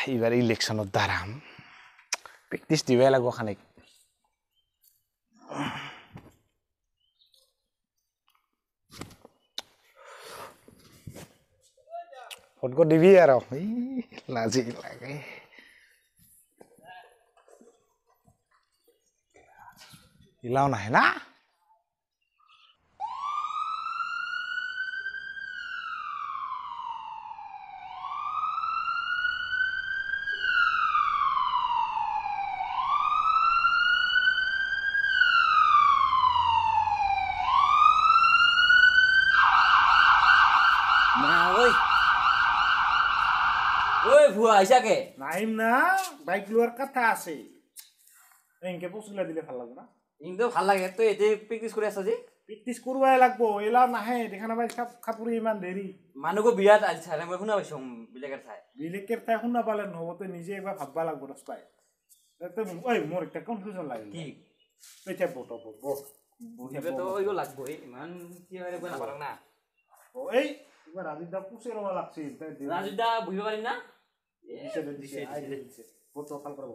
এইবাৰ ইলেকশ্যনত দাঁড়াম প্ৰেক্টিচ দিবই লাগিব খানিক ফটক দিবি আৰু লাজি লাগে ইলাও নাহে না আইসাকে নাইম না বাইক লোৱাৰ কথা আছে এনকে পছলা দিলে ভাল লাগব না ইংদো ভাল লাগে তো এতে প্র্যাকটিস করে আসা জি প্ৰেক্টিচ করবাই লাগব এলা নাহে দেখানা ভাই খাপুরি ইমান দেরি মানুকো বিরাট আজ ছাড়া মই শুনা পাইছো বিলেকের ঠাই বিলেকের ঠাই শুনা পালে নহব তো নিজে একবার ভাববা লাগব রাস্তায় তো ওই মোর একটা কনফিউশন লাগে কি পেটে বটো বো বুঝবে তো ওইগো লাগবো ইমান কি হয় বনা পারং না এই এবার রাজিদা পুষে রওয়া লাগছে রাজিদা বুঝবে পারি না দিছে আই দিছে বটো কাল করব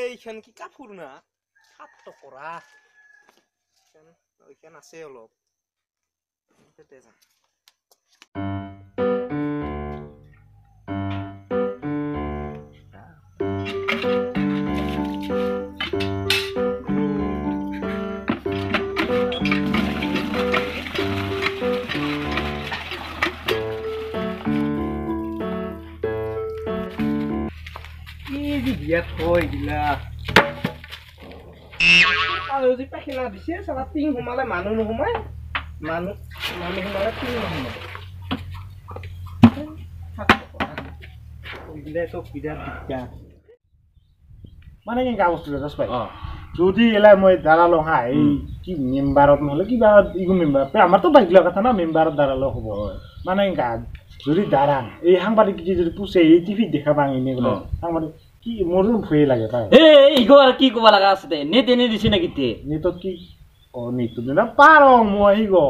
এইখান কি কাপোৰ না হাত কৰা এইখান আছে অলপ বিয়াত হয় গিলা আৰু যদি পেখেলা দিছে চালা টিং সোমালে মানুহ নোসোমায় মানুহ সোমালে টিং নোসোমায় তো বিৰাট দিগদাৰ মানে কি কাগজটো জাষ্ট পাই যদি এলা মই দাঁড়ালো হা এই কি মেম্বারত নহলে কিবা ইগো মেম্বার আমারতো বাইক লোৱা কথা না মেম্বারত দাঁড়ালো হ'ব মানে যদি দাঁড়ান এই সাংবাদিক যদি পুছে এই টিভিত দেখা পাং এনে গলে সাংবাদিক কি মোর ভয় লাগে পাই ইগো আর কি কবা লাগা আছে নেট এনে দিছে নাকি তে নেটত কি ও নেট না পারো মই গো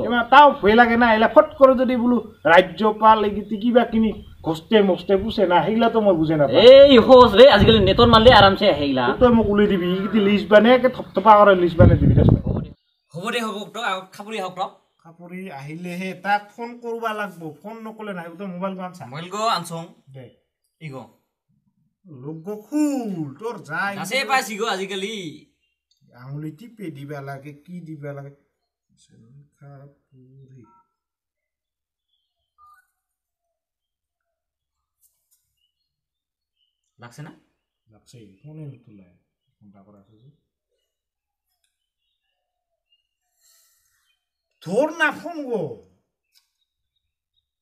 এমা তাও ভয় লাগে না এলা ফট করে যদি বলু রাজ্যপাল এগিতি কিবা কিনি ঘস্তে মস্তে পুছে না হেগলা তো মই বুঝে না এই হোস রে আজকাল নেটর মারলে আরামসে হেগলা তো মোক উলি দিবি এগিতি লিস্ট বানে কে থপথপা করে লিস্ট বানে দিবি হ'ব দে হ'ব তো খাপুরি হক খাপুরি আহিলে হে তাক ফোন করবা লাগবো ফোন নকলে নাই তো মোবাইল গান সা মোবাইল গো আনছং দে ইগো লোগো খুল তোর যাই আছে পাইছি গো আজিকালি আঙুলি টিপে দিবা লাগে কি দিবা লাগে খাপুরি লাগছে না লাগছে ফোনে তুলে ফোনটা করা আছে তোর না ফোন গো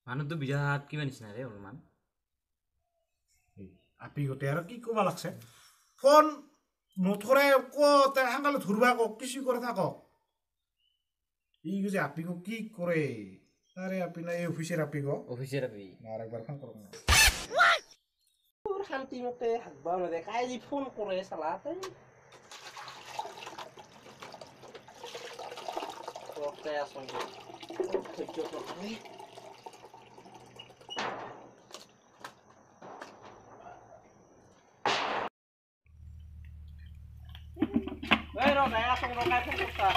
মানুহ তো বিরাট কিবা নিচিনা রে অলমান আপি গতে আর কি কবা লাগছে ফোন নথরে কতে হাঙ্গালে ধরবা ক কিছু করে থাক ই যে আপি গো কি করে আরে আপি না এই অফিসের আপি আর একবার ফোন করব না শান্তি মতে হাগবা নদে কাই যি ফোন কৰে চালা তাই ওকে আসুন ধৈর্য ধরে এই ro daya আসুন ro কাই ফোন করতা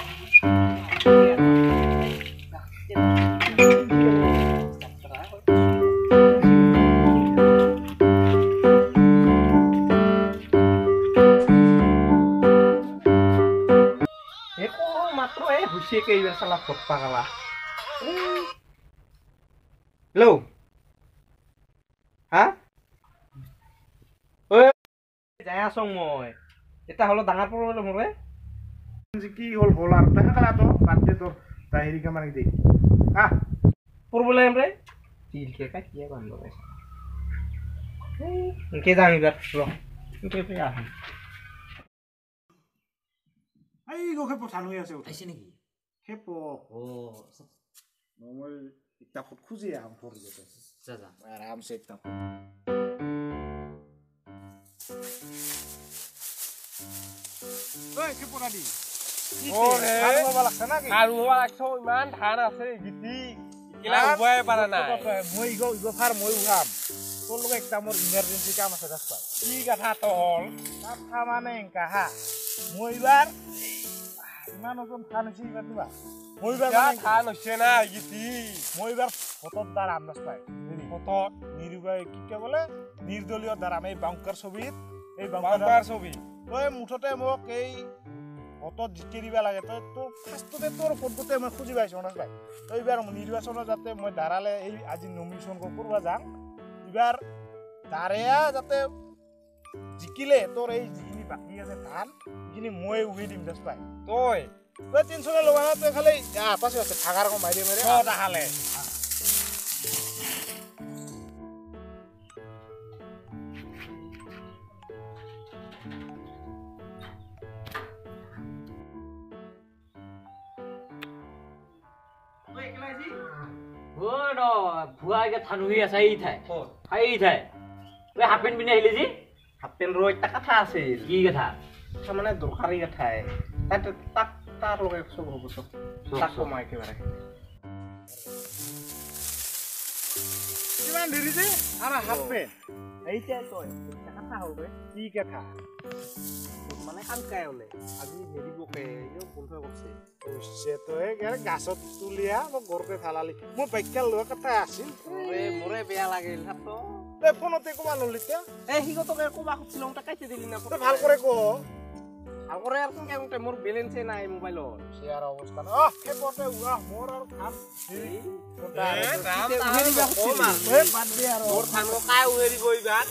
husie ke ibar salah papa kala hello ha oi jaya song moi eta holo dangar problem more কি হল বলার দেখা গলা তো বাদে তোর তাহিরি কে মারি দেই problem re til ke ka kiya bando re ke jami bar ro ke pe ah ai go ke পঠানো আছে আইছে নাকি খেপো ও মই একটা ফুট খুঁজে আম পড়ে যেতে যা যা আরামসে একটা ওই কি পড়া দি ওরে আর বাবা লাগছে নাকি আৰু একশো ইমান ধান আছে গিতি কিলা উবাই পাৰা নাই মই ইগো ফার মই উহাম তোর লোক একটা মোর ইমার্জেন্সি কাম আছে রাস্তা কি কথা তল কথা মানে এঙ্কা হা মই এবার ইমান ওজন ধান হইছে এবার দিবা মই এবার কিয়া মানে ধান হৈছে না গিতি মই এবার ফটোর দ্বারা আম রাস্তায় ফটোত নির্বাহী কি কে বলে নির্দলীয় দ্বারা এই বাংকার ছবিত এই বাম্পাৰ ছবি তই মুঠতে মোক এই ফটোত জিকি দিবা লাগে তই তোর ফার্স্টতে তোর ফটোতে মই খুঁজি পাইছো না ভাই তই এবার নির্বাচন যাতে মই দাঁড়ালে এই আজি নমিনেশন করবা যাম এবার দাঁড়িয়া যাতে জিকিলে তোর এই যিখিনি বাকি আছে ধান যিখিনি মই উহি দিম দেখ পাই তই তই টেনশনে লবা না তই খালি পাশে আছে থাকার কম মারি মারি তাহালে ওই ন ভুয়া কে থানুহি আছে এই ঠাই এই ঠাই তুই হাফ পেন্ট পিন্ধি আহিলি যি হাফ পেণ্ট ৰ এটা কথা আছে কি কথা তাৰমানে দৰকাৰী কথাই তাক তাৰ লগে চব হ'ব চব তাক কমাই একেবাৰে কিমান দেৰি যে আৰু হাফ পেন্ট এইটা তই এটা কথা হ'ল বে কি কথা মানে কানকাই হ'লে আজি হেৰি বকে ইও বন্ধ কৰিছে বুঝছে তই গাছত তুলিয়া মোক ঘৰতে থালালি মোৰ বাইকেল লোৱা কথা আছিল মোৰে বেয়া লাগিল তো তই ফোনতে ক'বা নলি তে এই সিগতকে ক'বা খুজিছিলো তাক কাটি দিলি না তই ভাল কৰে কো ভাল কৰে আৰু কেনেকে মোৰ বেলেঞ্চে নাই মোবাইলত শেয়াৰ অবস্থা সেই পথে উড়া মোৰ আৰ খাম বাদ দে আৰু মোৰ ধান কাই উহেৰি গৈ বাদ